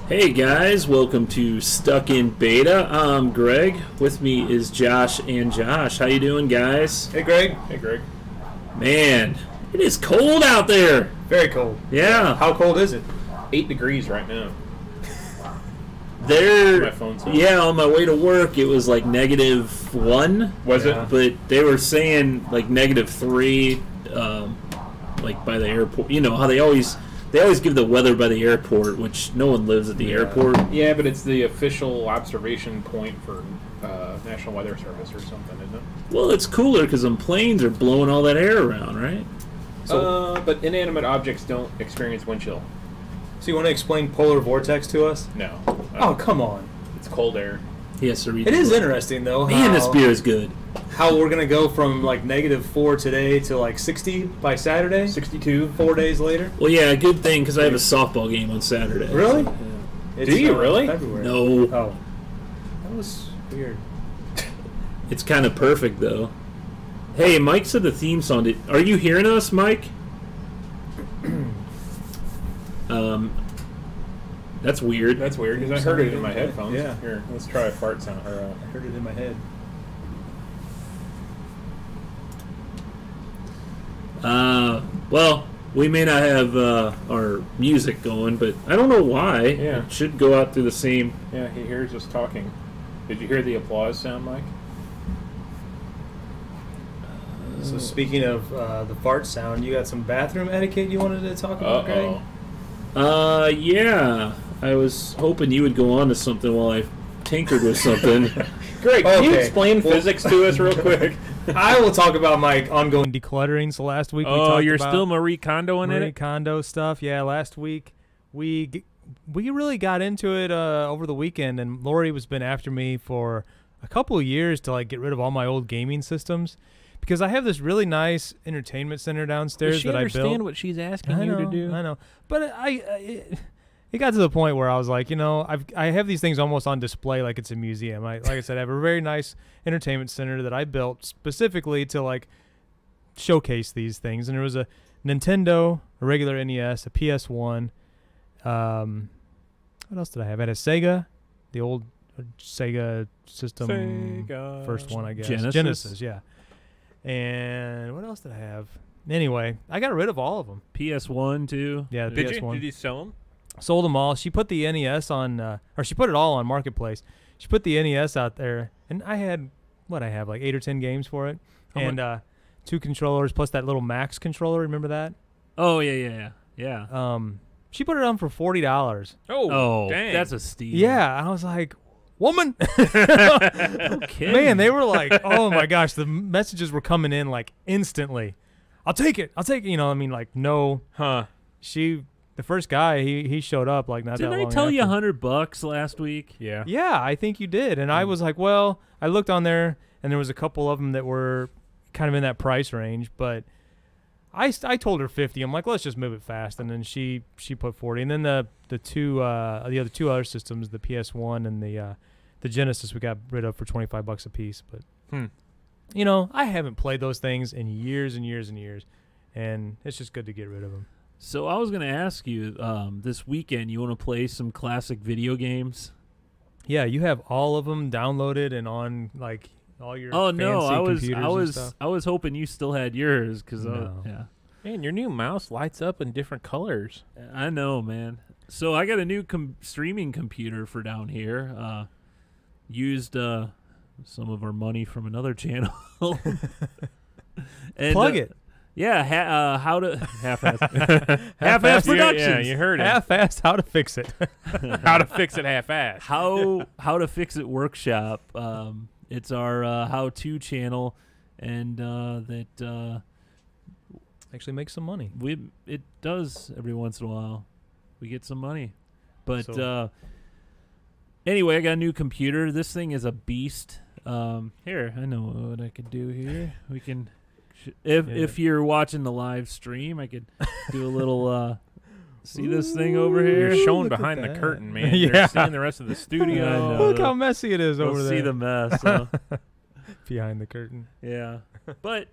Hey guys, welcome to Stuck in Beta. I'm Greg. With me is Josh and Josh. How you doing, guys? Hey, Greg. Hey, Greg. Man, it is cold out there. Very cold. Yeah. How cold is it? 8 degrees right now. There. My phone's on. Yeah, on my way to work, it was like -1. Was Yeah. it? But they were saying like -3, like by the airport. You know how they always give the weather by the airport, which no one lives at the airport. Yeah, but it's the official observation point for National Weather Service or something, isn't it? Well, it's cooler because them planes are blowing all that air around, right? But inanimate objects don't experience wind chill. So you want to explain polar vortex to us? No. Oh, come on. It's cold air. He has to read. It is the book. interesting, though, Man, this beer is good. how we're going to go from, like, -4 today to, like, 60 by Saturday? 62. 4 days later? Well, yeah, good thing because I have a softball game on Saturday. Really? Yeah. It's, Do you really? February. No, Oh. That was weird. it's kind of perfect though. Hey, Mike said the theme song. Are you hearing us, Mike? That's weird. That's weird because I heard it in my headphones. Yeah. Here, let's try a fart sound. Or, I heard it in my head. Well, we may not have our music going, but I don't know why. Yeah. It should go out through the same. yeah, he hears us talking. Did you hear the applause sound, Mike? So speaking of the fart sound, you got some bathroom etiquette you wanted to talk about, Greg? Yeah. I was hoping you would go on to something while I tinkered with something. Greg, can you Okay. explain physics to us real quick? I will talk about my ongoing decluttering. So last week we Oh, talked you're about still Marie Kondoing in Marie it? Kondo stuff. Yeah, last week we really got into it over the weekend, and Lori has been after me for a couple of years to like get rid of all my old gaming systems because I have this really nice entertainment center downstairs Does she that I built. understand what she's asking I know, you to do? I know, but it got to the point where I was like, I have these things almost on display like it's a museum. Like I said, I have a very nice entertainment center that I built specifically to like showcase these things. And there was a Nintendo, a regular NES, a PS1. What else did I have? I had a Sega, the old Sega system, Sega. first one, I guess. Genesis? Yeah. And what else did I have? Anyway, I got rid of all of them. PS1 too. Yeah, the Did PS1. you? Did you sell them? Sold them all. She put the NES on, or she put it all on Marketplace. She put the NES out there, and I had, like 8 or 10 games for it, and 2 controllers plus that little Max controller. Remember that? Oh yeah. She put it on for $40. Oh, dang. That's a steal. Yeah, I was like, woman. Okay. Man, they were like, oh my gosh, the messages were coming in like instantly. I'll take it. Like no. Huh. The first guy, he showed up like not that long Didn't I tell you after. $100 last week? Yeah. Yeah, I think you did. And I was like, well, I looked on there, and there was a couple of them that were kind of in that price range. But I told her 50. I'm like, let's just move it fast. And then she put 40. And then the other two other systems, the PS1 and the Genesis, we got rid of for $25 a piece. But I haven't played those things in years and years and years, and it's just good to get rid of them. So I was going to ask you, this weekend, you want to play some classic video games? Yeah, you have all of them downloaded and on like all your Oh fancy no, computers and stuff. I was hoping you still had yours because No. yeah, Man, your new mouse lights up in different colors. I know, man. So I got a new streaming computer for down here. Used some of our money from another channel. And, Plug it. Yeah, how to half-ass productions. Yeah, you heard it. Half-assed how to fix it. How to fix it half-assed. How to fix it workshop. It's our how-to channel, and that Actually make some money. it does every once in a while. We get some money, but So- anyway, I got a new computer. This thing is a beast. Here, I know what I could do here. We can. If you're watching the live stream, I could do a little see this thing over here. You're showing look at behind the that. curtain, man. Yeah. You're seeing the rest of the I studio. know. Look how messy it is We'll over there. see the mess. So. Behind the curtain. Yeah, but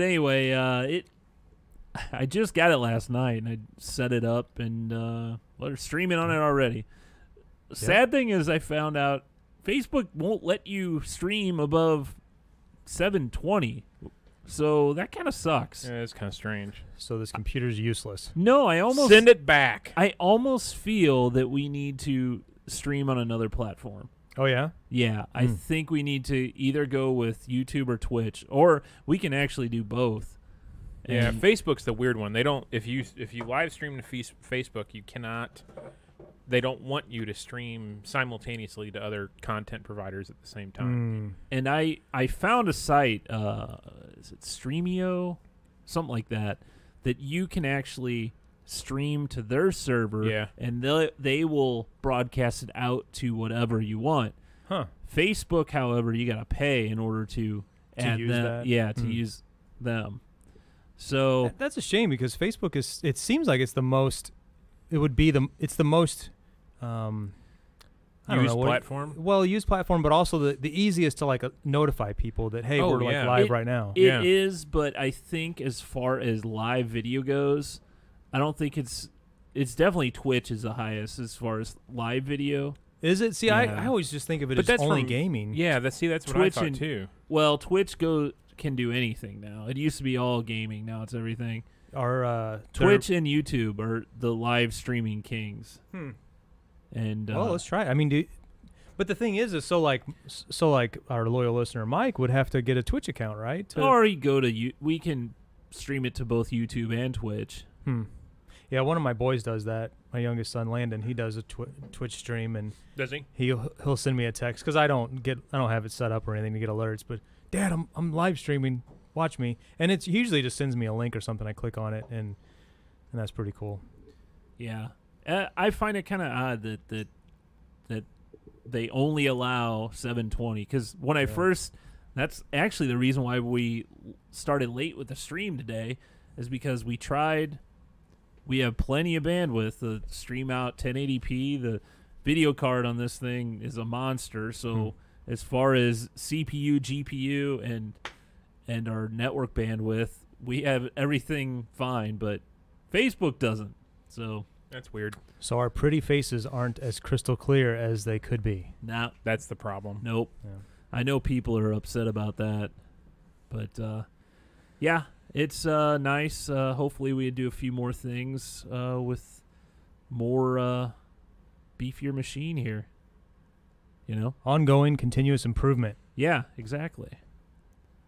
anyway, I just got it last night, and I set it up, and They're streaming on it already. Sad thing is I found out Facebook won't let you stream above 720. So that kind of sucks. Yeah, it's kind of strange. So this computer's useless. No, I almost Send it back. I almost feel that we need to stream on another platform. Oh yeah. Yeah, I think we need to either go with YouTube or Twitch, or we can actually do both. Yeah, And Facebook's the weird one. They don't if you live stream to Facebook, you cannot. They don't want you to stream simultaneously to other content providers at the same time. And I found a site, is it Streamio, something like that you can actually stream to their server. Yeah. And they will broadcast it out to whatever you want. Huh. Facebook, however, you got to pay in order to add use them. that? Yeah, to use them. So That's a shame because Facebook is. It seems like it's the most. It would be the. It's the most. I don't Used know, platform? Well, used platform, but also the easiest to like notify people that hey, Oh, we're like yeah. live right now. It is, but I think as far as live video goes, I don't think it's definitely Twitch is the highest as far as live video. Is it? See, Yeah. I always just think of it But as that's only from- gaming. Yeah, that's what I Twitch thought and- too. Well, Twitch can do anything now. It used to be all gaming. Now it's everything. Our Twitch and YouTube are the live streaming kings. And well, let's try it. I mean, but the thing is so like our loyal listener Mike would have to get a Twitch account, right? or you go to we can stream it to both YouTube and Twitch. Yeah, one of my boys does that. My youngest son Landon, he does a Twitch stream, and Does he? he'll send me a text because I don't have it set up or anything to get alerts. But Dad, I'm live streaming. Watch me, and it's usually just sends me a link or something. I click on it, and that's pretty cool. Yeah, I find it kind of odd that they only allow 720 because when I first, that's actually the reason why we started late with the stream today, is because we tried. We have plenty of bandwidth to stream out 1080p. The video card on this thing is a monster. So as far as CPU, GPU, and our network bandwidth, we have everything fine, but Facebook doesn't. So That's weird. So our pretty faces aren't as crystal clear as they could be. now, That's the problem. nope. Yeah. I know people are upset about that, but yeah, it's nice. Hopefully, we do a few more things with more beefier machine here. You know? Ongoing, continuous improvement. Yeah, exactly.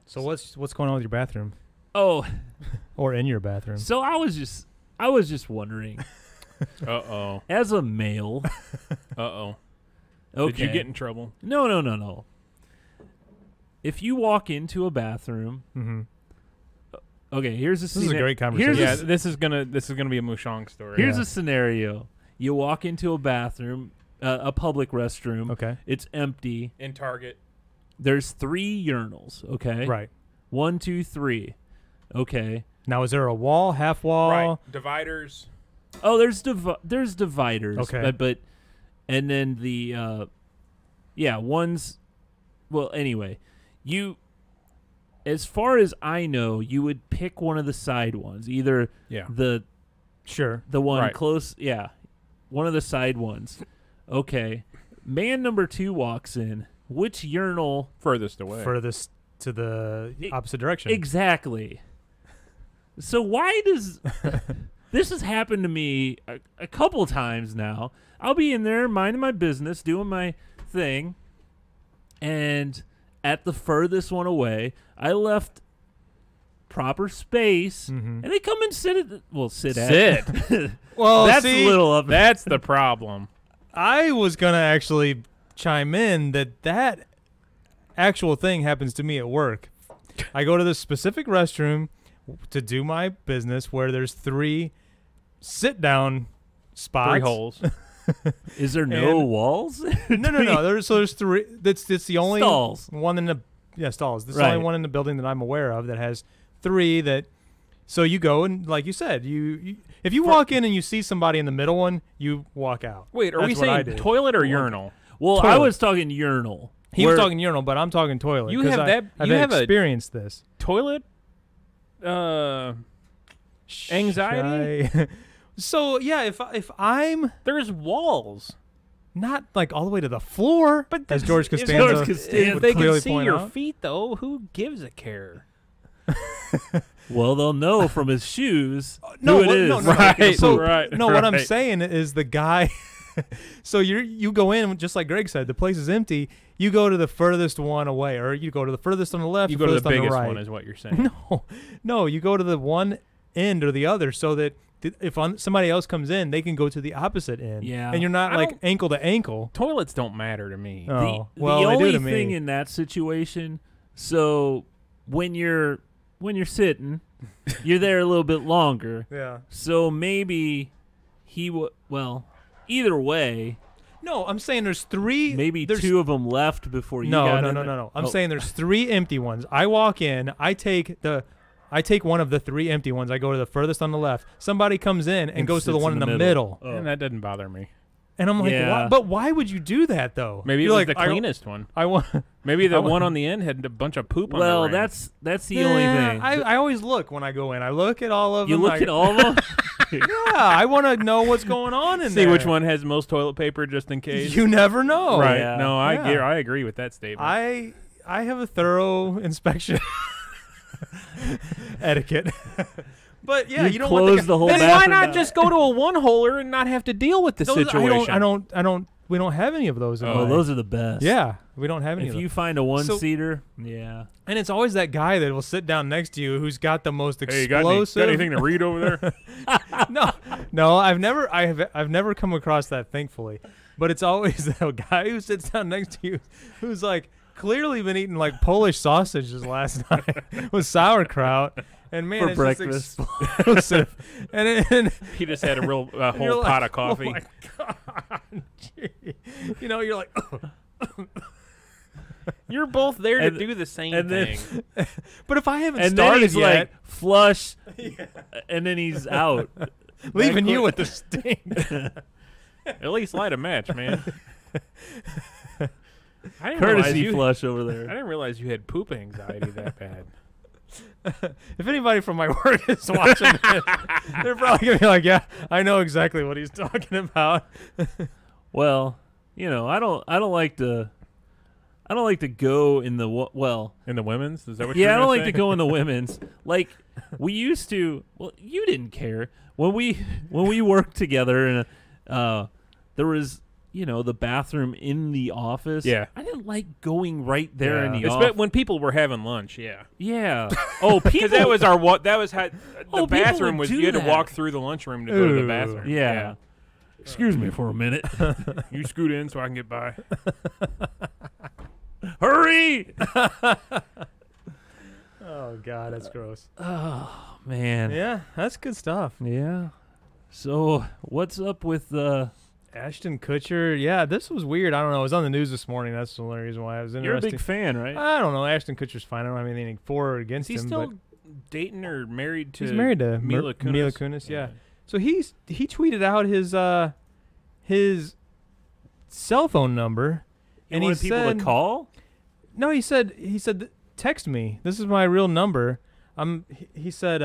So what's going on with your bathroom, Oh, or in your bathroom? so I was just wondering, Uh-oh. as a male, Uh-oh. okay, Did you get in trouble? No. If you walk into a bathroom, Mm-hmm. okay, here's a This is a great conversation. Here's Yeah, this is gonna be a Mushong story. Here's Yeah. a scenario. You walk into a bathroom, a public restroom. Okay. It's empty. In Target. There's 3 urinals, okay? Right. 1, 2, 3. Okay. Now, is there a wall, half wall? Right. Dividers. Oh, there's dividers. Okay. But and then the one's, well, anyway, as far as I know, you would pick one of the side ones, either Yeah. the Sure. one Right. close, one of the side ones. Okay. Man number 2 walks in. Which urinal? Furthest away. Furthest to the opposite direction. Exactly. So why does this has happened to me a couple times now? I'll be in there minding my business, doing my thing, and at the furthest one away, I left proper space, and they come and sit at Sit. Well, that's see, a little up. That's the problem. I was gonna actually chime in that actual thing happens to me at work. I go to the specific restroom to do my business where there's 3 sit-down spots. 3 holes. Is there no and- walls? No. There's 3. That's the only Stalls. one in the stalls. This is Right. the only one in the building that I'm aware of that has 3 that. So you go and like you said, you if you walk in and you see somebody in the middle one, you walk out. Wait, are That's we what I saying did. toilet or urinal? Well, I Toilet. was talking urinal. He was where- talking urinal, but I'm talking toilet. You 'cause have that- I've you have a- experienced this. Toilet? Anxiety? Shy. So yeah, if I'm There's walls. not like all the way to the floor, But as that's- George if- Costanza If would they clearly can see point your out. feet, though, who gives a care? Well, they'll know from his shoes No, who it what- is. no, no, Right, So right, no, what I'm right. saying is the guy. So you go in just like Greg said. The place is empty. You go to the furthest one away, or you go to the furthest on the left. You go to the furthest on biggest right. one, is what you're saying. No, you go to the one end or the other, so that if somebody else comes in, they can go to the opposite end. Yeah. and you're not I like don't- ankle to ankle. Toilets don't matter to me. Oh, the well, they do only to me. thing in that situation, so when you're sitting, you're there a little bit longer. Yeah. So maybe well, either way, No, I'm saying there's three. maybe there's, two of them left before you No, got no, in no, there. no, no. I'm Oh, saying there's three empty ones. I walk in. I take one of the three empty ones. I go to the furthest on the left. Somebody comes in and goes to the sits one in the middle. Oh. And that doesn't bother me. And I'm like, Yeah. why? But why would you do that though? Maybe it You're was like, the cleanest one. I want. Maybe the I one wa- on the end had a bunch of poop on Well, the rim. that's the only thing. I always look when I go in. I look at all of you them. look at all of them. Yeah, I want to know what's going on in See there. which one has most toilet paper, just in case. You never know. right? Yeah. No, Yeah. I agree with that statement. I have a thorough inspection etiquette. But yeah, you don't want close the whole then why bathroom not down. just go to a one-holer and not have to deal with the Those- situation? I don't. We don't have any of those. In Oh, my- those are the best. Yeah, we don't have any If of you those. find a one-seater, yeah. And it's always that guy that will sit down next to you who's got the most Hey, explosive. got anything to read over there? No, I've never come across that, thankfully. But it's always the guy who sits down next to you, who's like clearly been eating like Polish sausages last night with sauerkraut, and man, For it's breakfast. just explosive. and He just had a real you're whole like, pot of coffee. Oh my god! Gee. You know, you're like, You're both there And- to do the same and then- thing. but if I haven't And then started he's yet, like flush, and then he's out. leaving you quick. with the stink. At least light a match, man. I didn't realize Courtesy you. flush over I there. didn't realize you had poop anxiety that bad. If anybody from my work is watching this, they're probably gonna be like, "Yeah, I know exactly what he's talking about." Well, you know, I don't like to go in the well. In the women's, is that what? Yeah, I you're don't gonna like say? to go in the women's. Like we used to. Well, you didn't care when we worked together, and there was the bathroom in the office. Yeah. I didn't like going right there in the It's office. when people were having lunch. Yeah. Yeah. Oh, Because people. that was that was how the Oh, people bathroom would was. do You had to that. walk through the lunchroom to go to the Ooh. bathroom. Yeah. Excuse me for a minute. You scoot in so I can get by. Hurry! Oh God, that's gross. Oh man. Yeah, that's good stuff. Yeah. So what's up with Ashton Kutcher. Yeah, this was weird. I don't know. It was on the news this morning. That's the only reason why I was You're a interested. big fan, right? I don't know. Ashton Kutcher's fine. I don't have anything for or against Is he him. still but dating or married to? he's married to Mila Kunis. Mila Kunis. Yeah. So he tweeted out his cell phone number, You and wanted he people said, to call? No, he said text me. This is my real number. He said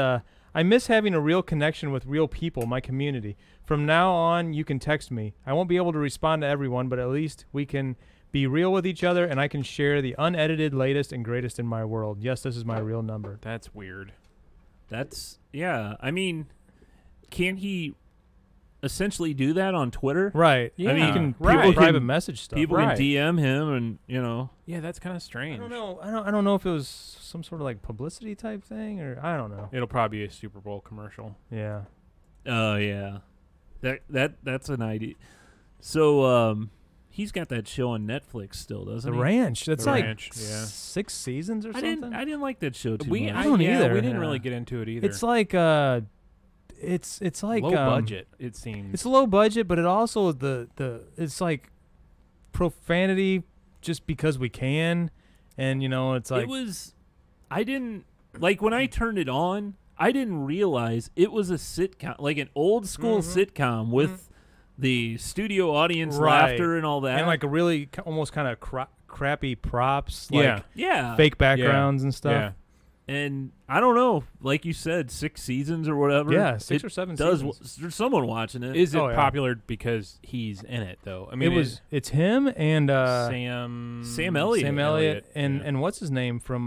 I miss having a real connection with real people, my community. From now on, you can text me. I won't be able to respond to everyone, but at least we can be real with each other, and I can share the unedited latest and greatest in my world. Yes, this is my real number. That's weird. Yeah. I mean, can't he essentially do that on Twitter? Right. Yeah. I mean, you can Right. people private Can- message stuff. People Right. can DM him, and Yeah, that's kind of strange. I don't know. I don't know if it was some sort of like publicity type thing, or I don't know. It'll probably be a Super Bowl commercial. Yeah. Oh yeah, that's an idea. So he's got that show on Netflix still, doesn't The he? Ranch. It's The like Ranch, yeah. 6 seasons or I something. didn't like that show too We much. I don't either. We didn't Yeah. really get into it either. It's like it's like low budget. It seems. It's low budget, but it also it's like profanity just because we can, and it's like it was. I didn't like when I turned it on. I didn't realize it was a sitcom, like an old school sitcom with the studio audience Right. laughter and all that. and like a really almost kind of crappy props, Yeah. like yeah, fake backgrounds and stuff. Yeah. And I don't know, like you said, 6 seasons or whatever. Yeah, 6 it or 7 does. seasons. There's someone watching it. Is it Oh, yeah. popular because he's in it though? I mean, It's him and Sam Elliott. Sam Elliott yeah. and what's his name from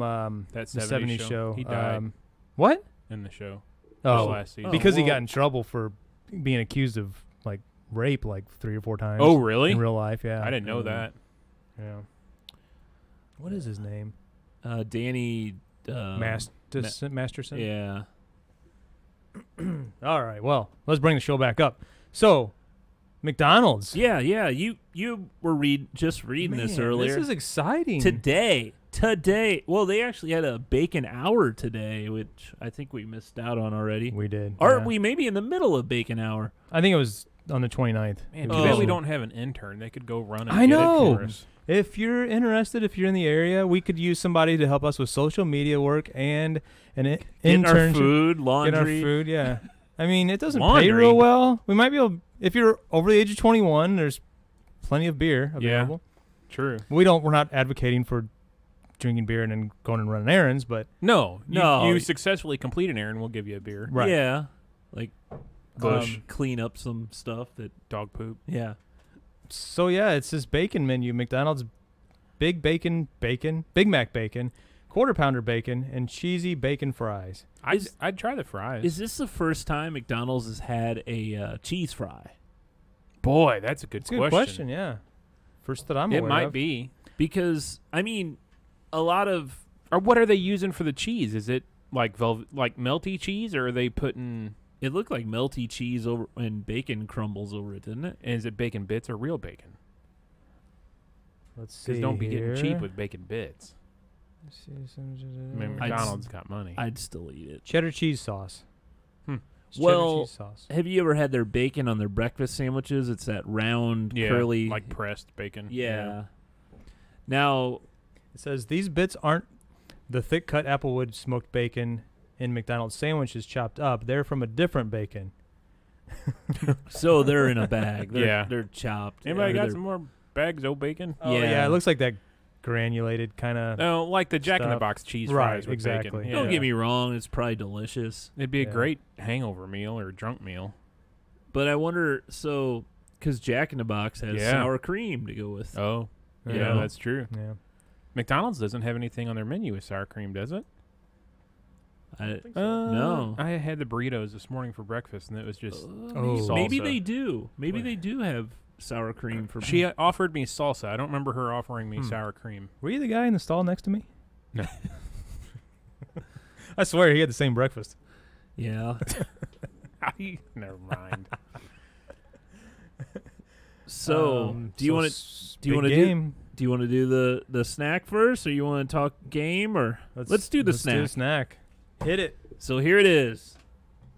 That the 70s 70s show? He died What? in the show. Oh, last season. because he well- got in trouble for being accused of like rape like 3 or 4 times. Oh, really? In real life, yeah. I didn't know that. Yeah. What is his name? Danny Masterson. Yeah. All right. Well, let's bring the show back up. So, McDonald's. Yeah. You were just reading this Man, earlier. This is exciting. Today. Well, they actually had a bacon hour today, which I think we missed out on already. We did. Aren't yeah. we maybe in the middle of bacon hour? I think it was on the 29th. Man, too Oh. bad we don't have an intern. They could go run and I get know. it for us. If you're interested, if you're in the area, we could use somebody to help us with social media work and an Getting our internship. food, Get laundry. our food, yeah. I mean, it doesn't pay Laundry? real well. We might be able, if you're over the age of 21, there's plenty of beer available. True. We're not advocating for drinking beer and then going and running errands, but No. No. You successfully complete an errand, we'll give you a beer. right. Yeah. Like Bush. clean up some stuff that. Dog poop. Yeah. So yeah, it's this bacon menu. McDonald's Big Mac bacon, quarter pounder bacon, and cheesy bacon fries. I'd try the fries. Is this the first time McDonald's has had a cheese fry? Boy, that's a good It's a good question, yeah. First that I'm It aware might of. be. Because I mean, a lot of Or what are they using for the cheese? Is it like like melty cheese, or are they putting? it looked like melty cheese over and bacon crumbles over it, didn't it? Is it bacon bits or real bacon? Let's see. Because don't be getting cheap here. with bacon bits. Let's see some- I mean, I'd McDonald's got money. I'd still eat it. cheddar cheese sauce. Hmm. It's Well, cheddar cheese sauce. Have you ever had their bacon on their breakfast sandwiches? It's that round, Yeah, curly, like pressed bacon. yeah. Now, It says these bits aren't the thick cut applewood smoked bacon in McDonald's sandwiches chopped up. They're from a different bacon. so they're in a bag. They're, Yeah. they're chopped. Anybody or got they're- some more bags of bacon? Oh yeah, Yeah. it looks like that granulated kind of. No, like the Jack in the Stuff. Box cheese Right, fries with exactly. bacon. Yeah. Don't get me wrong; it's probably delicious. It'd be a Yeah. great hangover meal or drunk meal. But I wonder, so because Jack in the Box has Yeah. sour cream to go with. Oh, You yeah, know? that's true. Yeah. McDonald's doesn't have anything on their menu with sour cream, does it? No. I had the burritos this morning for breakfast, and it was just. Oh. Maybe Salsa. they do. Maybe What? they do have sour cream for. She offered me salsa. I don't remember her offering me Hmm. sour cream. Were you the guy in the stall next to me? No. I swear he had the same breakfast. Yeah. Never mind. So, do you want to do you want to game? do you want to do the snack first, or you want to talk game, or let's do the snack. Do the snack. Hit it. So here it is.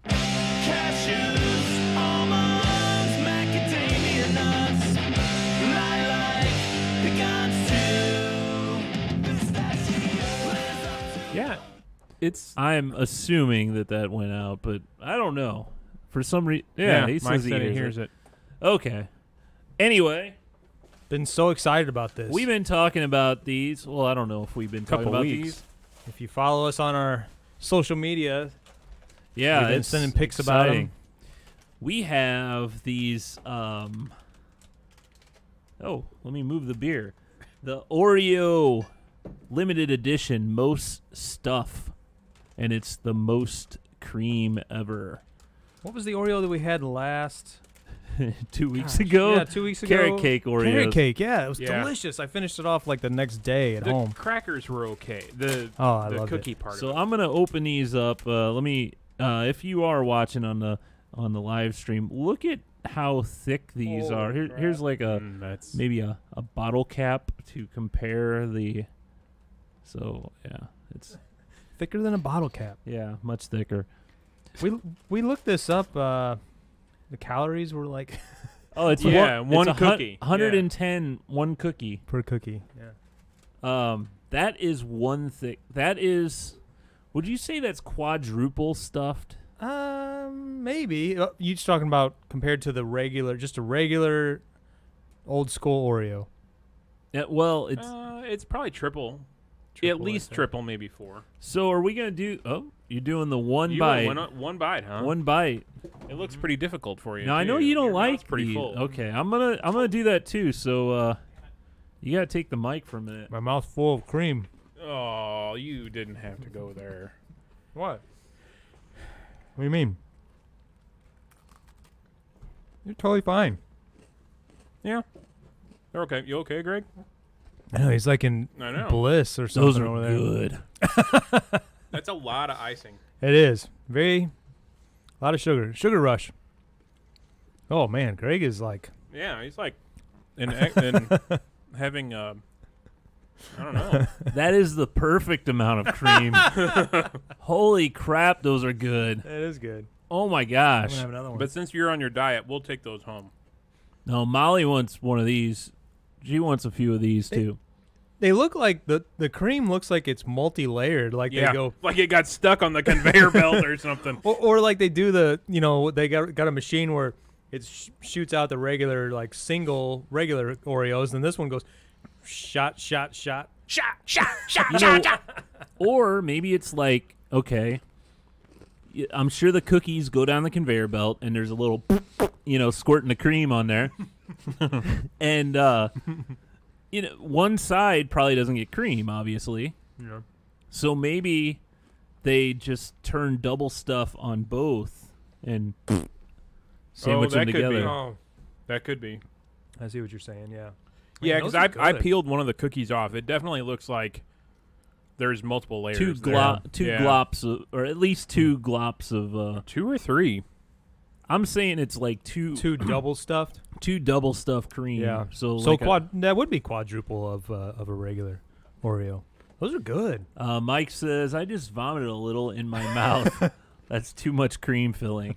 Cashews, almonds, macadamia nuts, lilac, pecans too, pistachios. Yeah, it's I'm assuming that went out, but I don't know. For some reason, yeah. he Mike says he said he hears hears it. Okay. Anyway, Been so excited about this. we've been talking about these. Well, I don't know if we've been talking Couple about weeks. these. If you follow us on our social media, Yeah, we've been it's sending pics about exciting. them. We have these. Oh, let me move the beer. The Oreo limited edition Most Stuf, and it's the most cream ever. What was the Oreo that we had last 2 weeks Gosh, ago. Yeah, 2 weeks ago. Carrot cake Oreos. Carrot cake, yeah, it was Yeah. delicious. I finished it off like the next day at The home. crackers were okay. The Oh, I the loved cookie it. part. So of it. I'm gonna open these up. Let me. If you are watching on the live stream, look at how thick these Holy are. Here's like a That's maybe a bottle cap to compare the. So yeah, it's Thicker than a bottle cap. much thicker. We looked this up. The calories were like Oh, it's Yeah, one one cookie. 110 one cookie. per cookie. Yeah. That is one thing. That is. Would you say that's quadruple stuffed? Maybe. You just talking about compared to the regular, just a regular old school Oreo. Yeah, well, it's it's probably triple. triple, At least I think. triple, maybe 4. So are we gonna do? Oh, you're doing the one You bite. one bite, huh? One bite. It looks pretty difficult for you. Now I know too. you don't Your mouth's like pretty these. full. Okay, I'm gonna do that too. So you gotta take the mic for a minute. My mouth's full of cream. Oh, you didn't have to go there. What? What do you mean? You're totally fine. Yeah. They're okay. You okay, Greg? I know he's like in I know. bliss or something Those are over there. good. That's a lot of icing. It is a lot of sugar rush. Oh man, Greg is like Yeah, he's like, and having I don't know. That is the perfect amount of cream. Holy crap, those are good. it is good. Oh my I'm gosh. gonna have another one. But since you're on your diet, we'll take those home. No, Molly wants one of these. She wants a few of these too. They look like the cream looks like it's multi-layered. Like Yeah, they go, like it got stuck on the conveyor belt or something. or like they do they got a machine where it shoots out the regular like regular Oreos, and this one goes shot. You know, or maybe it's like, okay, I'm sure the cookies go down the conveyor belt and there's a little, squirting the cream on there. And, one side probably doesn't get cream, obviously. Yeah. So maybe they just turn double stuff on both and sandwich them that could be. together. Oh, That could be. I see what you're saying. Yeah. Yeah, those because are I good. peeled one of the cookies off. It definitely looks like there's multiple layers. Two there. glops, or at least two glops of. 2 or 3. I'm saying it's like two double stuffed. two double stuffed cream. Yeah. So So like that would be quadruple of a regular Oreo. Those are good. Mike says, I just vomited a little in my mouth. That's too much cream filling.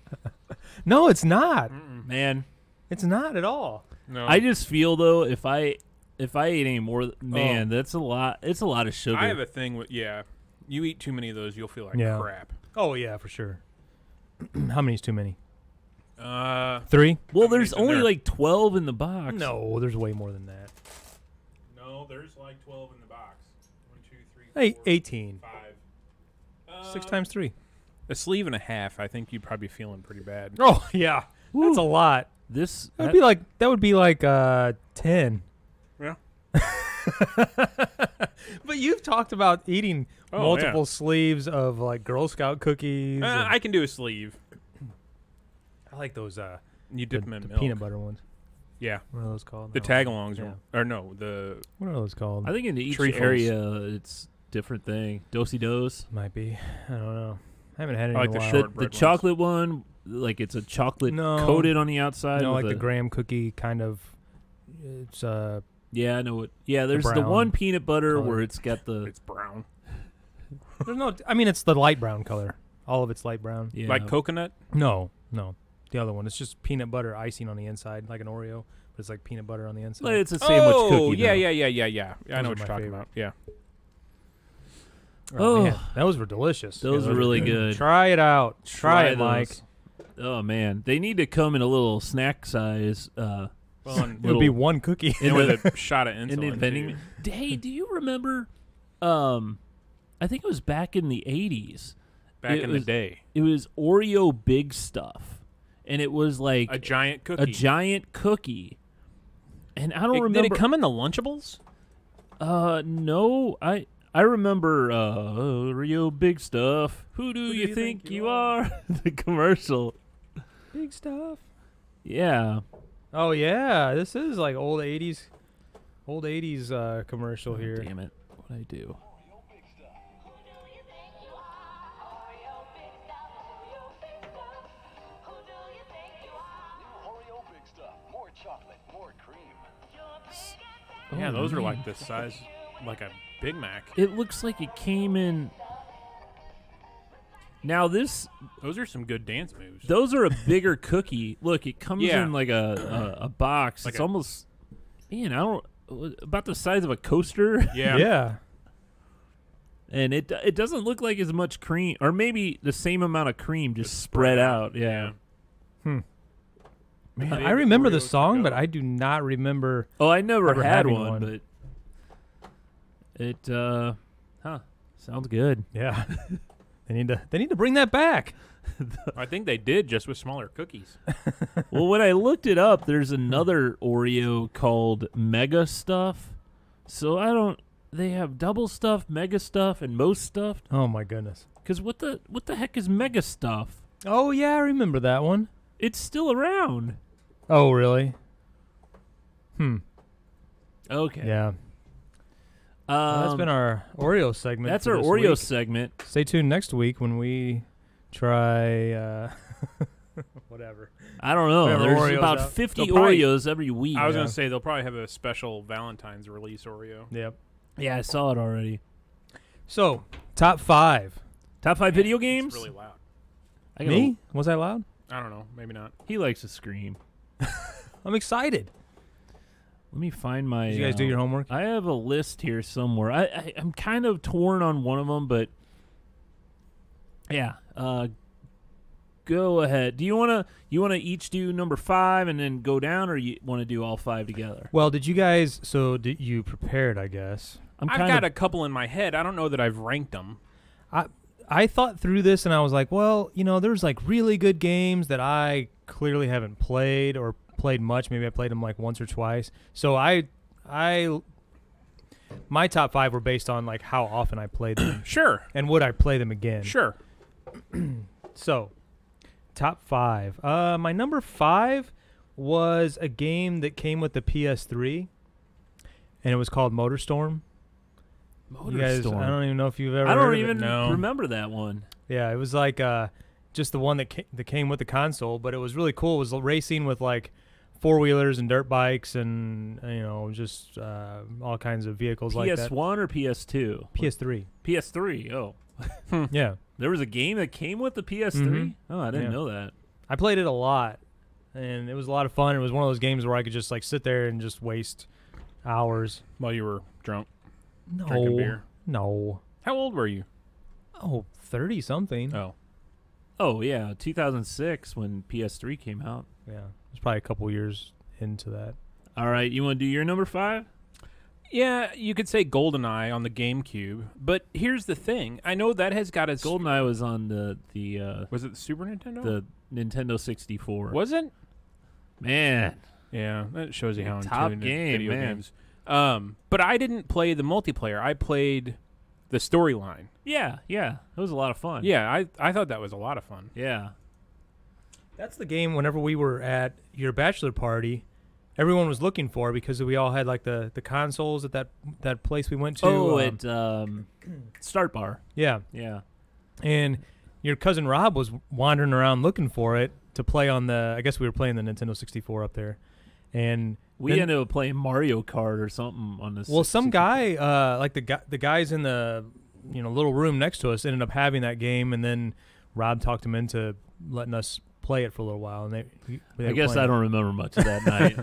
No, it's not. Man, It's not at all. No, I just feel though if I ate any more, man, that's a lot. It's a lot of sugar. I have a thing with you eat too many of those, you'll feel like Yeah. crap. Oh yeah, for sure. How many's too many? 3? well, how there's many's in only there? like 12 in the box. No, there's way more than that. No, there's like 12 in the box. 1, 2, 3, Hey, 4, 18. 5. 6 times 3. A sleeve and a half. I think you'd probably be feeling pretty bad. Oh yeah, that's a lot. This That would be like 10. Yeah. But you've talked about eating Oh, multiple yeah. sleeves of like Girl Scout cookies. and- I can do a sleeve. I like those You dip them in the milk. peanut butter ones. Yeah. What are those called? The I don't know. tag-alongs, Yeah. or no, the What are those called? I think in each Treefles. area it's different thing. Dosey dos. Might be. I don't know. I haven't had it I like in the a while. The shortbread ones. chocolate one, like it's a chocolate No. coated on the outside. No, with like the a- graham cookie kind of. It's Yeah, I know what. Yeah, there's the brown one peanut butter color. where it's got the it's brown. there's no. I mean, it's the light brown color. All of it's light brown. yeah. Like coconut? No, the other one. It's just peanut butter icing on the inside, like an Oreo, but it's like peanut butter on the inside. Like, it's a sandwich cookie. yeah, though. yeah. I Those know are what you're my talking favorite. about. Yeah. Oh. man, those were delicious. Those are really good. Try it out. Try it, Mike. those. Oh man, they need to come in a little snack size. Well, and It'll be one cookie. and with a shot of in insulin. the vending. too. Hey, do you remember? I think it was back in the 80s. Back it in the was- day. It was Oreo Big Stuff, and it was like A giant cookie. a giant cookie. And I don't remember. Did it come in the Lunchables? No, I remember Oreo Big Stuff. Who do you think you are? The commercial. Big stuff. Yeah. Oh yeah, this is like old '80s commercial here. Damn it. What'd I do? Oreo Big Stuff. More chocolate, more cream. Yeah, those are man. like the size, like a Big Mac. It looks like it came in. Now this, Those are some good dance moves. those are a bigger cookie. Look, it comes Yeah. in like a box. Like it's a- almost, man, I don't about the size of a coaster. Yeah. And it doesn't look like as much cream, or maybe the same amount of cream just spread out. Yeah. Man, Big I remember the Oreos to song, go. but I do not remember. Oh, I never Ever had having one, one. but it Huh. Sounds good. Yeah. They need to bring that back. I think they did, just with smaller cookies. Well, when I looked it up, there's another Oreo called Mega Stuff. So I don't. They have double stuffed, mega stuff, and most stuffed. Oh my goodness. Because what the heck is Mega Stuff? Oh yeah, I remember that one. It's still around. Oh really? Okay. Yeah. Well, that's been our Oreo segment. That's for our this Oreo week. segment. Stay tuned next week when we try whatever. I don't know. Whatever There's Oreo's about out. 50 They'll probably- Oreos every week. I was going to say they'll probably have a special Valentine's release Oreo. Yep. Yeah, I saw it already. So, top 5. Top 5 video games? It's really loud. I gotta- Me? Was I loud? I don't know. Maybe not. He likes to scream. I'm excited. Let me find my... Did you guys do your homework? I have a list here somewhere. I'm kind of torn on one of them, but... Yeah. Go ahead. Do you want to each do number 5 and then go down, or you want to do all 5 together? Well, did you guys... So, did you prepared, I guess. I'm I've kind got of... a couple in my head. I don't know that I've ranked them. I thought through this, and I was like, well, there's like really good games that I clearly haven't played or played much. Maybe I played them like once or twice. So my top 5 were based on like how often I played them Sure. and would I play them again. Sure. So, top 5. My number 5 was a game that came with the PS3, and it was called MotorStorm. You guys, I don't even know if you've ever. I heard don't of even it. No. remember that one. Yeah, it was like just the one that came with the console, but it was really cool. It was racing with like 4-wheelers and dirt bikes and just all kinds of vehicles like that. PS1 or PS2? PS3. PS3. Oh, Yeah, there was a game that came with the PS3. Mhm. Oh, I didn't Yeah. know that. I played it a lot, and it was a lot of fun. It was one of those games where I could just like sit there and just waste hours. While you were drunk. Drinking beer. No. How old were you? Oh, 30 something. Oh. Oh yeah, 2006 when PS3 came out. Yeah, it was probably a couple years into that. All right, you want to do your number 5? Yeah, you could say GoldenEye on the GameCube, but here's the thing. I know that has got its... GoldenEye was on the Was it the Super Nintendo? the Nintendo 64. Was it? Man, Yeah, that shows you how Top into game, video man. games. But I didn't play the multiplayer. I played the storyline. yeah, it was a lot of fun. Yeah, I thought that was a lot of fun. yeah. That's the game whenever we were at your bachelor party, everyone was looking for because we all had like the consoles at that place we went to. Oh, at Start Bar. Yeah. Yeah. And your cousin Rob was wandering around looking for it to play on I guess we were playing the Nintendo 64 up there. And We then- ended up playing Mario Kart or something on this. well, some guy, like the guys in the little room next to us ended up having that game, and then Rob talked him into letting us play it for a little while. And I guess I don't remember much of that night.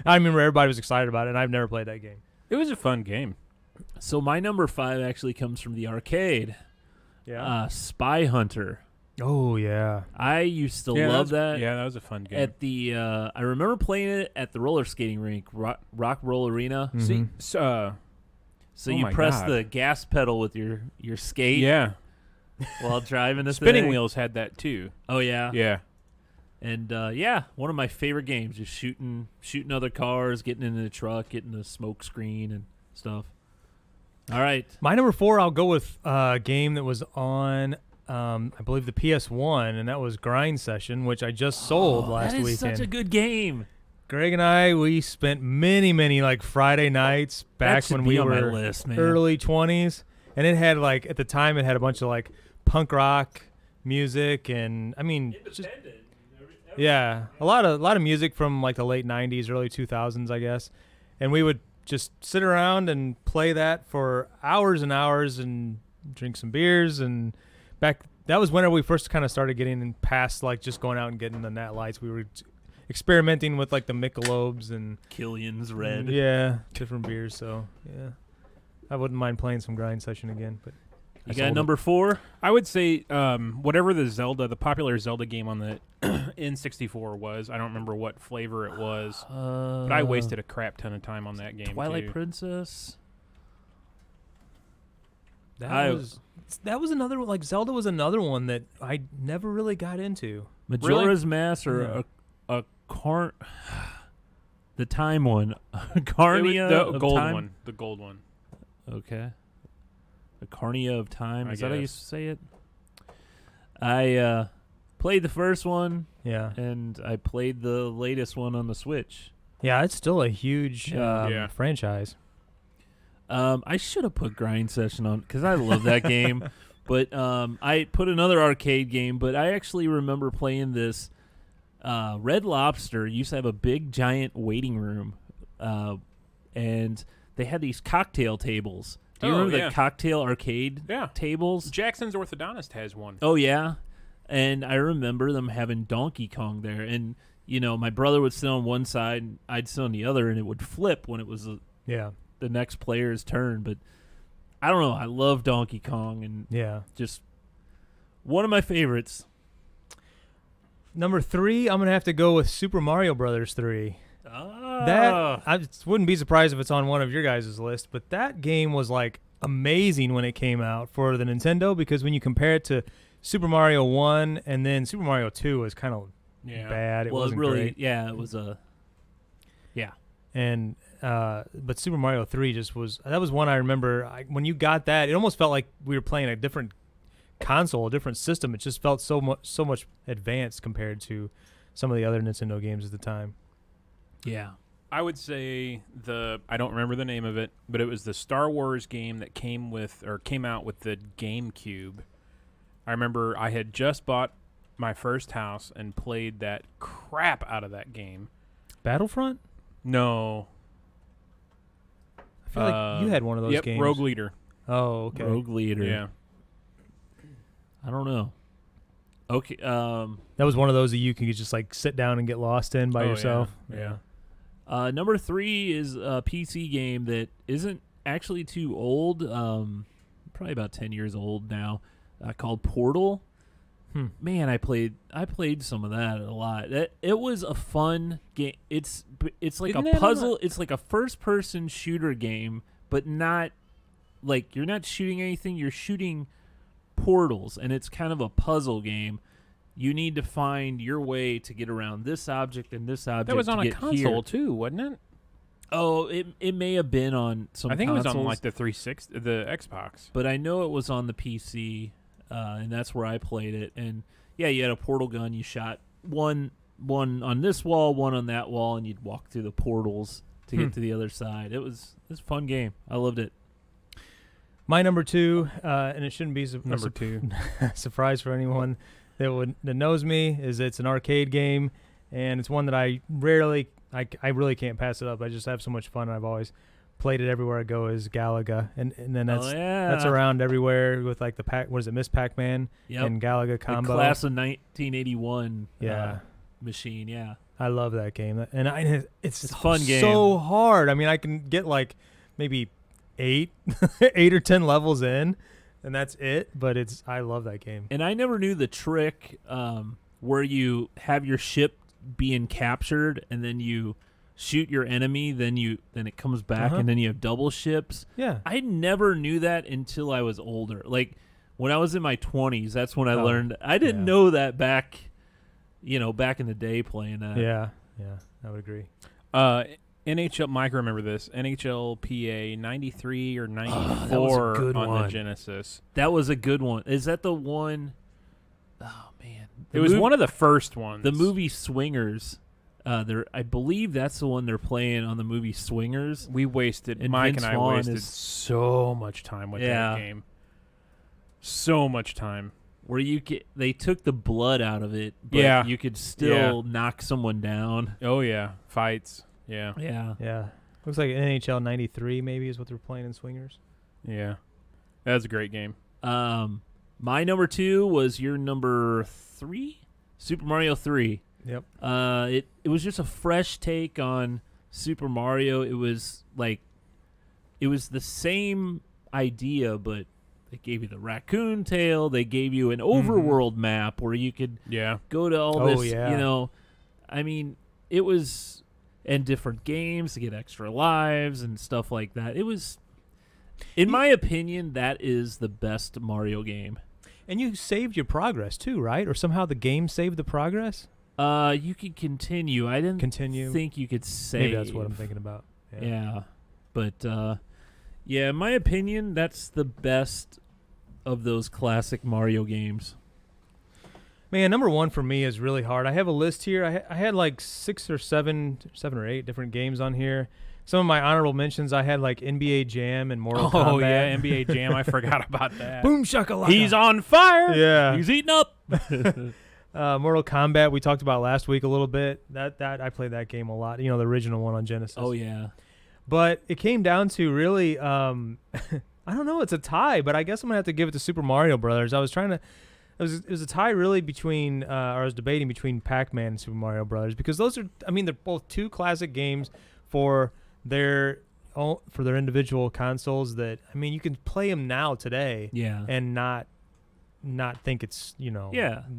I remember everybody was excited about it, and I've never played that game. It was a fun game. So my number 5 actually comes from the arcade. Spy Hunter. Oh yeah. I used to Yeah, love that. Yeah, that was a fun game. At the, I remember playing it at the roller skating rink, Rock Roll Arena. Mhm. See, so So Oh you my press God. the gas pedal with your skate yeah, while driving the Spinning thing. Wheels had that too. Oh yeah. Yeah, And one of my favorite games, just shooting other cars, getting into the truck, getting the smoke screen and stuff. All right. My number 4, I'll go with a game that was on, I believe the PS1, and that was Grind Session, which I just sold last That is weekend. such a good game. Greg and I, we spent many like Friday nights back That should when be we on my were list, man. early 20s, and it had like at the time it had a bunch of like punk rock music, and I mean, just, yeah, a lot of music from like the late 90s, early 2000s, I guess, and we would just sit around and play that for hours and hours and drink some beers, and that was whenever we first kind of started getting past like just going out and getting the Nat Lights. We were experimenting with like the Michelobes and Killian's Red. yeah, different beers. So yeah, I wouldn't mind playing some Grind Session again. But You got number 4? I would say whatever the popular Zelda game on the N64 was. I don't remember what flavor it was, but I wasted a crap ton of time on that game. Twilight too. Princess. That was another one. Like Zelda was another one that I never really got into. Majora's Mask or the time one, Carnia the of gold Time? one. The gold one. Okay. The Carnia of Time. I Is that how you guess. say it? I played the first one, Yeah. and I played the latest one on the Switch. Yeah, it's still a huge Yeah. franchise. I should have put Grind Session on because I love that game. But I put another arcade game, but I actually remember playing this. Red Lobster used to have a big, giant waiting room, and they had these cocktail tables. Do you remember the cocktail arcade tables? Jackson's Orthodontist has one. Oh, yeah. And I remember them having Donkey Kong there. And, you know, my brother would sit on one side, and I'd sit on the other, and it would flip when it was the next player's turn. But I don't know. I love Donkey Kong, and just one of my favorites. Number 3, I'm going to have to go with Super Mario Brothers 3. That I wouldn't be surprised if it's on one of your guys' list, but that game was like amazing when it came out for the Nintendo, because when you compare it to Super Mario 1 and then Super Mario 2 was kind of bad. It wasn't great. It was a And but Super Mario 3 just was, that was one I remember when you got that, it almost felt like we were playing a different console, a different system. It just felt so much advanced compared to some of the other Nintendo games at the time. Yeah. I would say I don't remember the name of it, but it was the Star Wars game that came out with the GameCube. I remember I had just bought my first house and played that crap out of that game. Battlefront? No. I feel like you had one of those games. Rogue Leader. Oh, okay. Rogue Leader. Yeah. I don't know. Okay. That was one of those that you could just like sit down and get lost in by yourself. Yeah. Number 3 is a PC game that isn't actually too old. Probably about 10 years old now. Called Portal. Man, I played some of that a lot. It was a fun game. It's like Isn't a that puzzle. It's like a first-person shooter game, but not like you're not shooting anything. You're shooting portals, and it's kind of a puzzle game. You need to find your way to get around this object and this object. That was on to a get console here. too, wasn't it? Oh, it may have been on some. I think consoles, it was on like the 360, the Xbox. but I know it was on the PC, and that's where I played it. And yeah, you had a portal gun. You shot one on this wall, one on that wall, and you'd walk through the portals to get to the other side. It was a fun game. I loved it. My number 2, and it shouldn't be Number 2. surprise for anyone that knows me, is it's an arcade game, and it's one that I really can't pass it up. I just have so much fun, and I've always played it everywhere I go. Is Galaga, and then that's around everywhere with like Miss Pac-Man and Galaga combo. The class of 1981 Yeah. machine. Yeah, I love that game, and it's a fun game. So hard. I mean, I can get like maybe 8 or 10 levels in, and that's it. But I love that game. And I never knew the trick where you have your ship being captured and then you shoot your enemy, then it comes back, and then you have double ships. Yeah, I never knew that until I was older. Like when I was in my 20s, that's when I learned. I didn't know that back in the day playing that. Yeah, I would agree. NHL, Mike, remember this? NHLPA 93 or 94 on the Genesis. That was a good one. Is that the one? Oh man, It was one of the first ones. The movie Swingers. I believe that's the one they're playing on the movie Swingers. Mike Vince and I Vaughn wasted is- so much time with that game. So much time. Where they took the blood out of it, but you could still knock someone down. Oh yeah, fights. Yeah. Yeah. Looks like NHL 93 maybe is what they're playing in Swingers. Yeah. That was a great game. My number 2 was your number 3? Super Mario 3. Yep. It was just a fresh take on Super Mario. It was the same idea, but they gave you the raccoon tail. They gave you an overworld map where you could go to all this, I mean, it was, and different games to get extra lives and stuff like that. It was In my opinion, that is the best Mario game. And you saved your progress too, right? Or somehow the game saved the progress? You could continue. I didn't think you could save. Maybe that's what I'm thinking about. Yeah. But, yeah, in my opinion, that's the best of those classic Mario games. Man, number one for me is really hard. I have a list here. I had like 6 or 7 or 8 different games on here. Some of my honorable mentions, I had like NBA Jam and Mortal Kombat. Oh, yeah, NBA Jam. I forgot about that. Boom shakalaka. He's on fire. Yeah. He's eating up. Mortal Kombat, we talked about last week a little bit. That I played that game a lot. You know, the original one on Genesis. Oh, yeah. But it came down to really, I don't know, it's a tie, but I guess I'm going to have to give it to Super Mario Brothers. I was trying to, it was a tie really between, or I was debating between Pac-Man and Super Mario Brothers because those are, I mean, they're both two classic games for their individual consoles that, I mean, you can play them now today and not think it's, you know,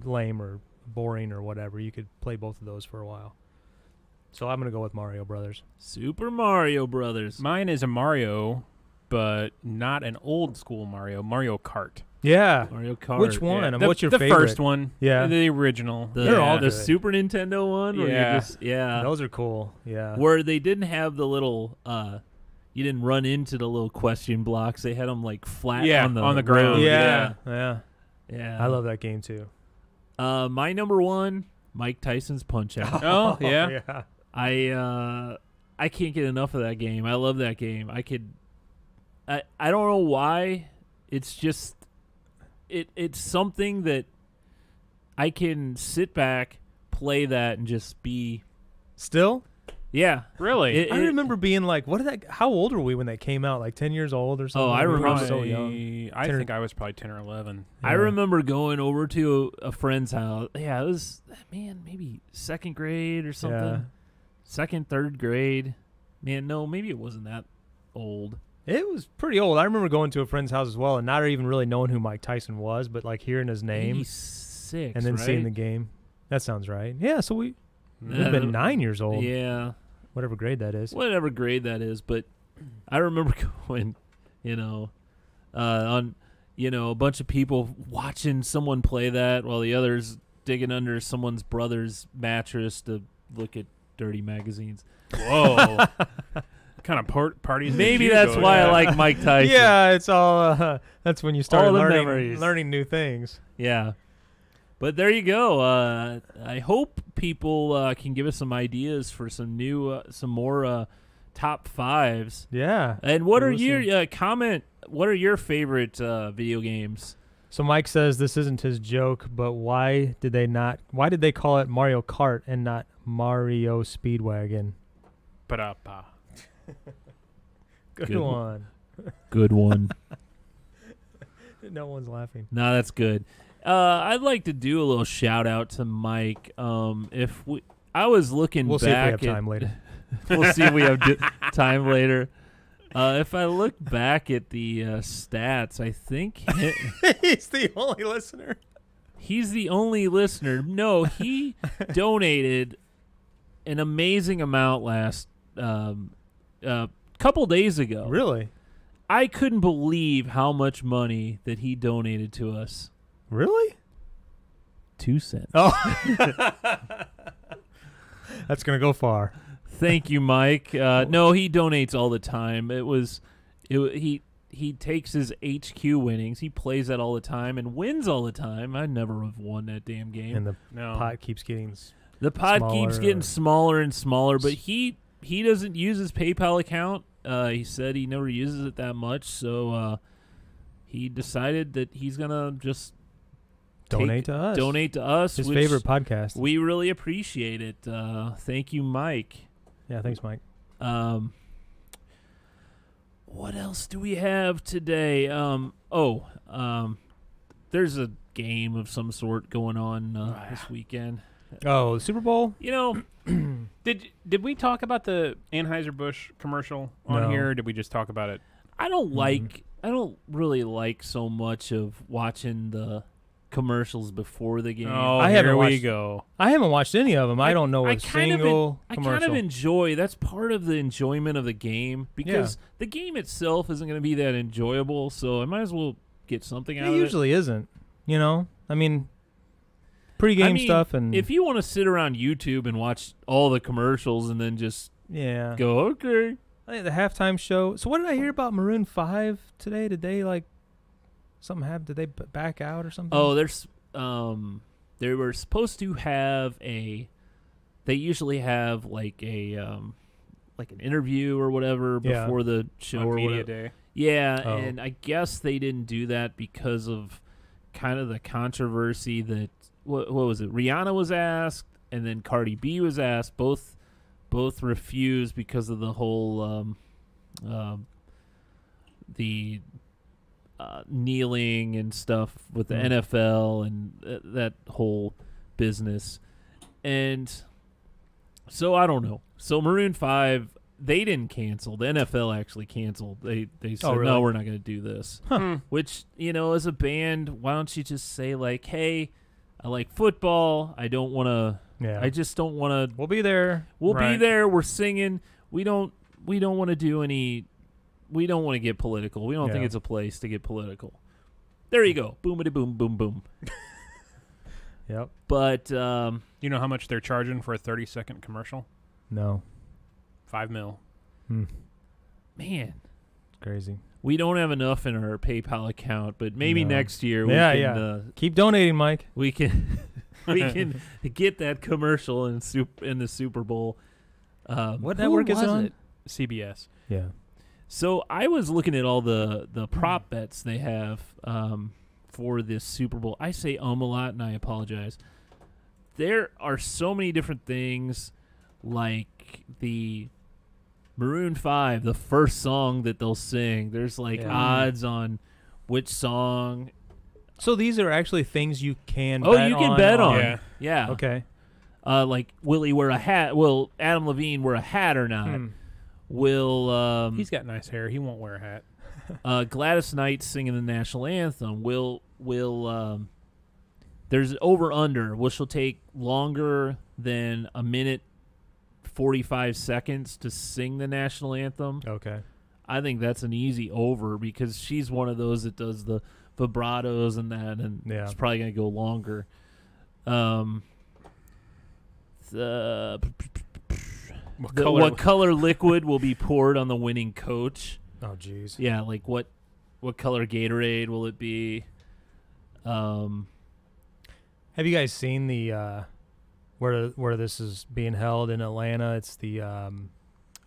lame or boring or whatever. You could play both of those for a while. So I'm going to go with Mario Brothers. Super Mario Brothers. Mine is a Mario, but not an old school Mario. Mario Kart. Yeah. Mario Kart. Which one? Yeah. And what's your favorite? The first one. Yeah. The original. They're all the good. Super Nintendo one? Where Yeah. Those are cool. Yeah. Where they didn't have the little, you didn't run into the little question blocks. They had them like flat on the ground. Yeah. I love that game too. My number one, Mike Tyson's Punch-Out. Oh, yeah. I can't get enough of that game. I love that game. I don't know why. It's just it's something that I can sit back, play that, and just be Still? Yeah. Really? I remember being like, how old were we when that came out? Like 10 years old or something? Oh, I We were remember so young. I think I was probably 10 or 11. I remember going over to a friend's house. Yeah, it was, man, maybe second grade or something. Yeah. Second, third grade. Man, no, maybe it wasn't that old. It was pretty old. I remember going to a friend's house as well and not even really knowing who Mike Tyson was, but like hearing his name 86, and then right? seeing the game. That sounds right. Yeah, so we've been 9 years old. Yeah. Whatever grade that is. Whatever grade that is, but I remember going, on, a bunch of people watching someone play that while the others digging under someone's brother's mattress to look at dirty magazines. Whoa. Kind of parties. Maybe that's why I like Mike Tyson. Yeah, it's all. That's when you start All the memories. learning new things. Yeah. But there you go. I hope people can give us some ideas for some more top fives. Yeah. And what are your comment? What are your favorite video games? So Mike says this isn't his joke, but why did they call it Mario Kart and not Mario Speedwagon? Ba-da-ba. Good one. Good one. No one's laughing. No, that's good. I'd like to do a little shout out to Mike. I was looking We'll back. See if we have time later. We'll see if we have time later. If I look back at the stats, I think he's the only listener. He's the only listener. No, he donated an amazing amount last couple days ago. Really? I couldn't believe how much money that he donated to us. Really? 2 cents. Oh. That's going to go far. Thank you, Mike. No, he donates all the time. He takes his HQ winnings. He plays that all the time and wins all the time. I never have won that damn game. And the pot keeps getting smaller and smaller, but he doesn't use his PayPal account. He said he never uses it that much, so he decided that he's going to just donate to us. His favorite podcast. We really appreciate it. Thank you, Mike. Yeah, thanks, Mike. What else do we have today? There's a game of some sort going on this weekend. Oh, the Super Bowl? Did we talk about the Anheuser-Busch commercial on here, or did we just talk about it? I don't really like so much of watching the commercials before the game. Oh, I haven't here we watched- go. I haven't watched any of them. I don't know a single I commercial. kind of enjoy. That's part of the enjoyment of the game because the game itself isn't going to be that enjoyable. So I might as well get something out It of usually isn't. You know, I mean, pre-game stuff and if you want to sit around YouTube and watch all the commercials and then just yeah. go, okay. I think the halftime show. So what did I hear about Maroon 5 today? Did they like something happen? Did they back out or something? Oh, they were supposed to have they usually have like an interview or whatever Yeah. before the show On or media whatever. day. Yeah, Oh. and I guess they didn't do that because of kind of the controversy that what was it? Rihanna was asked, and then Cardi B was asked. Both refused because of the whole the kneeling and stuff with the NFL and that whole business. And so I don't know. So Maroon 5, they didn't cancel. The NFL actually canceled. They said, really? no, we're not going to do this. Huh. Which, as a band, why don't you just say like, hey, I like football. I don't want to. Yeah. I just don't want to. We'll be there. We'll be Right. there. We're singing. We don't want to do any. We don't want to get political. We don't think Yeah. it's a place to get political. There you go. Boomity boom boom boom. Yep. But You know how much they're charging for a 30-second commercial? No. $5 million. man, It's crazy. we don't have enough in our PayPal account. But maybe No. next year Yeah, we can. yeah. Keep donating, Mike. We can. We can get that commercial in the Super Bowl. What who network is it was on? CBS. Yeah. So I was looking at all the prop bets they have for this Super Bowl. I say a lot, and I apologize. There are so many different things, like the Maroon 5, the first song that they'll sing. There's like Yeah. odds on which song. So these are actually things you can Oh, bet you can on. bet on. Yeah. Yeah. Okay. Like, will he wear a hat? Will Adam Levine wear a hat or not? Will He's got nice hair. He won't wear a hat. Gladys Knight singing the national anthem? Will there's over under? Will she'll take longer than a minute 45 seconds to sing the national anthem? Okay. I think that's an easy over because she's one of those that does the vibratos and that, and Yeah. it's probably gonna go longer. What color liquid will be poured on the winning coach? Oh, jeez. Yeah, like what color Gatorade will it be? Have you guys seen the where this is being held in Atlanta? It's the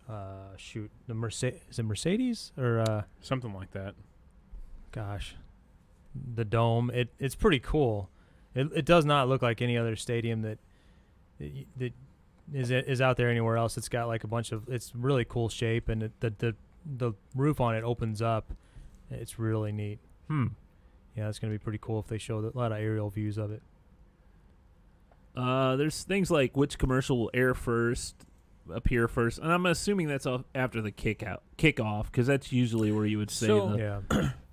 the Mercedes or Something like that. gosh, the dome. It's pretty cool. It does not look like any other stadium that is out there anywhere else. It's got like a bunch of. It's really cool shape, and the roof on it opens up. It's really neat. Yeah, it's gonna be pretty cool if they show a lot of aerial views of it. There's things like which commercial will appear first, and I'm assuming that's after the kickoff because that's usually where you would say So- Yeah.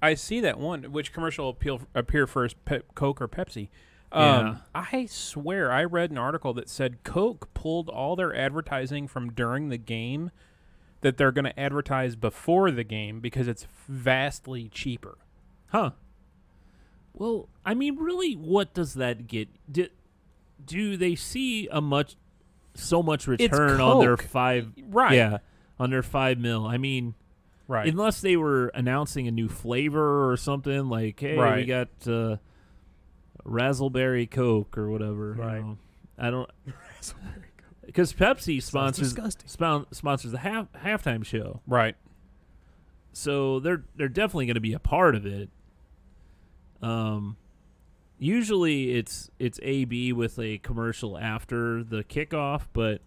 I see that one. Which commercial will appear first, Coke or Pepsi? Yeah. I swear I read an article that said Coke pulled all their advertising from during the game that they're going to advertise before the game because it's vastly cheaper. Huh. Well, I mean, really, what does that get? Do they see so much return on their Coke. 5? Right. Yeah, on their $5 million. I mean, Right. unless they were announcing a new flavor or something like, hey, we Right. got Razzleberry Coke or whatever. you Right. know. I don't. Because Pepsi sponsors disgusting. sponsors the halftime show, Right. so they're definitely going to be a part of it. Usually it's AB with a commercial after the kickoff, but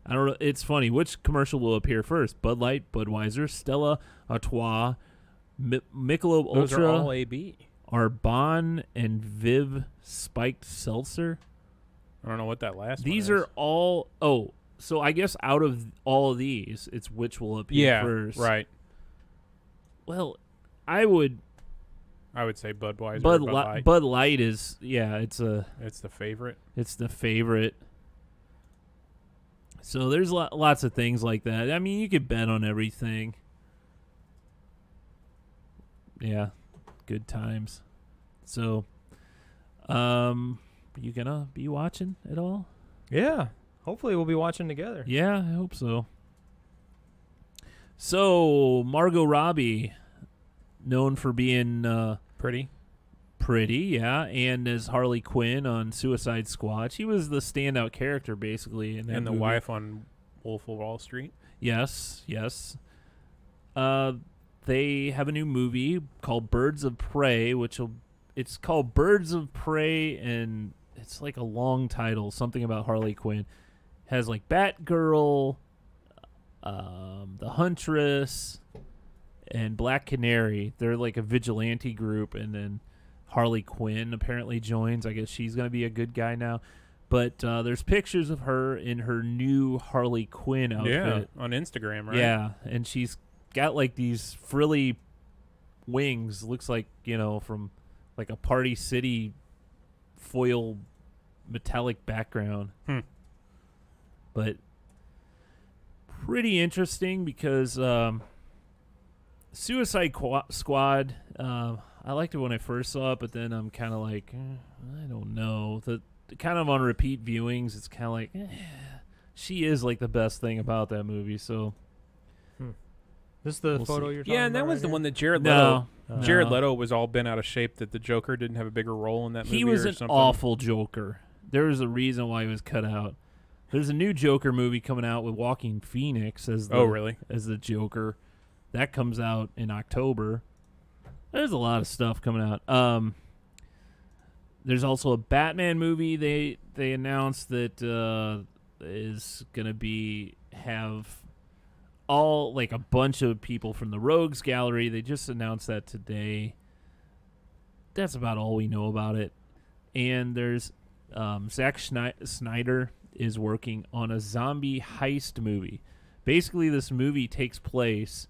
I don't know. It's funny. Which commercial will appear first? Bud Light, Budweiser, Stella Artois, Michelob Those are all Ultra, AB. Arbonne, and Viv Spiked Seltzer. I don't know what that last These one is. are all. Oh, so I guess out of all of these, it's which will appear Yeah, first. right. Well, I would I would say Budweiser. Bud Light. Bud Light is it's the favorite. It's the favorite. So there's lots of things like that. I mean, you could bet on everything. Yeah, good times. So, you gonna be watching it all? Yeah. Hopefully we'll be watching together. Yeah, I hope so. So, Margot Robbie, known for being Pretty, yeah, and as Harley Quinn on Suicide Squad. She was the standout character, basically, in that and the movie. wife on Wolf of Wall Street. Yes. They have a new movie called Birds of Prey, it's called Birds of Prey, and it's like a long title, something about Harley Quinn. Has like Batgirl, the Huntress, and Black Canary. They're like a vigilante group, and then Harley Quinn apparently joins. I guess she's going to be a good guy now. But there's pictures of her in her new Harley Quinn outfit. Yeah, on Instagram, right? Yeah, and she's got like these frilly wings. Looks like, from like a Party City foil metallic background. But pretty interesting because Suicide Squad, I liked it when I first saw it, but then I'm kind of like, I don't know. The kind of on repeat viewings, it's kind of like, she is like the best thing about that movie. So, This is the We'll photo see. you're talking Yeah, and that about was right the here? one that Jared Leto. No. Jared Leto was all bent out of shape that the Joker didn't have a bigger role in that movie. He was or an something. awful Joker. There was a reason why he was cut out. There's a new Joker movie coming out with Joaquin Phoenix as the Joker. That comes out in October. There's a lot of stuff coming out. There's also a Batman movie they announced that is gonna have all like a bunch of people from the Rogues Gallery. They just announced that today. That's about all we know about it. And there's Zack Snyder is working on a zombie heist movie. Basically, this movie takes place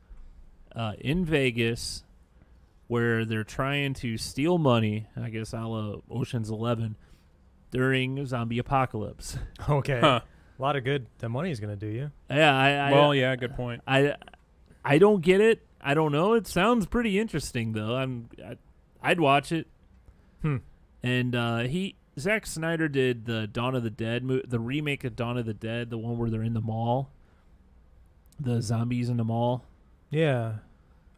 in Vegas, where they're trying to steal money, I guess a la Ocean's 11, during a zombie apocalypse. Okay. Huh. A lot of good. The money's going to do you. Yeah, Yeah, good point. I don't get it. I don't know. It sounds pretty interesting, though. I'd watch it. And Zack Snyder did the Dawn of the Dead, the remake of Dawn of the Dead, the one where they're in the mall, the zombies in the mall. Yeah.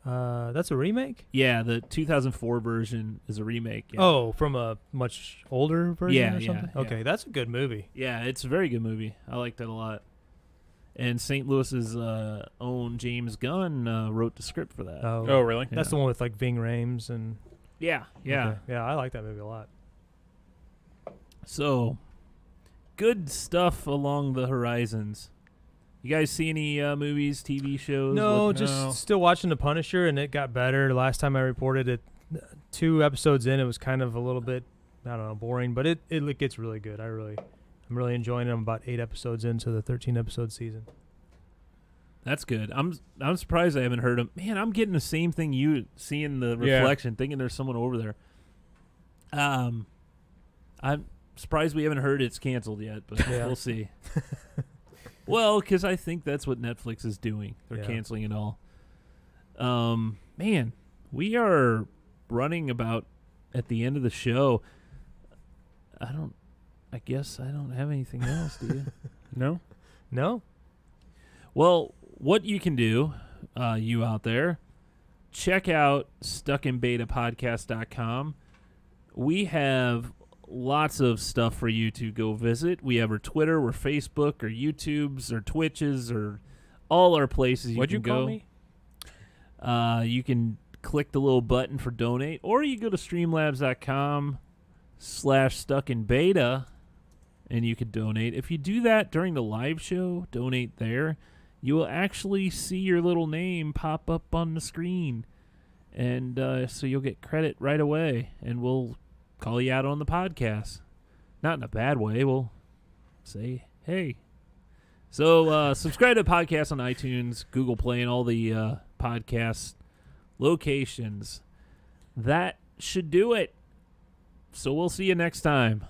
That's a remake? Yeah, the 2004 version is a remake. Yeah. Oh, from a much older version Yeah, or something? yeah. Okay, that's a good movie. Yeah, it's a very good movie. I liked it a lot. And St. Louis's own James Gunn wrote the script for that. Oh, Oh, really? That's the one with like Ving Rhames and Yeah. Okay. Yeah, I like that movie a lot. So, good stuff along the horizons. You guys see any movies, TV shows? No, just still watching The Punisher, and it got better. Last time I reported it, 2 episodes in, it was kind of a little bit, I don't know, boring, but it gets really good. I'm really enjoying it. I'm about 8 episodes into the 13-episode season. That's good. I'm surprised I haven't heard them. Man, I'm getting the same thing you see in the reflection, thinking there's someone over there. I'm surprised we haven't heard it's canceled yet, but we'll see. Well, because I think that's what Netflix is doing. They're canceling it all. Man, we are running about at the end of the show. I guess I don't have anything else, do you? No? No? Well, what you can do, you out there, check out stuckinbetapodcast.com. We have lots of stuff for you to go visit. We have our Twitter, our Facebook, our YouTubes, our Twitches, or all our places What'd you can you go. call me? You can click the little button for donate, or you go to streamlabs.com/stuckinbeta, and you can donate. If you do that during the live show, donate there, you will actually see your little name pop up on the screen. And so you'll get credit right away, and we'll call you out on the podcast. Not in a bad way. We'll say, hey. So subscribe to the podcast on iTunes, Google Play, and all the podcast locations. That should do it. So we'll see you next time.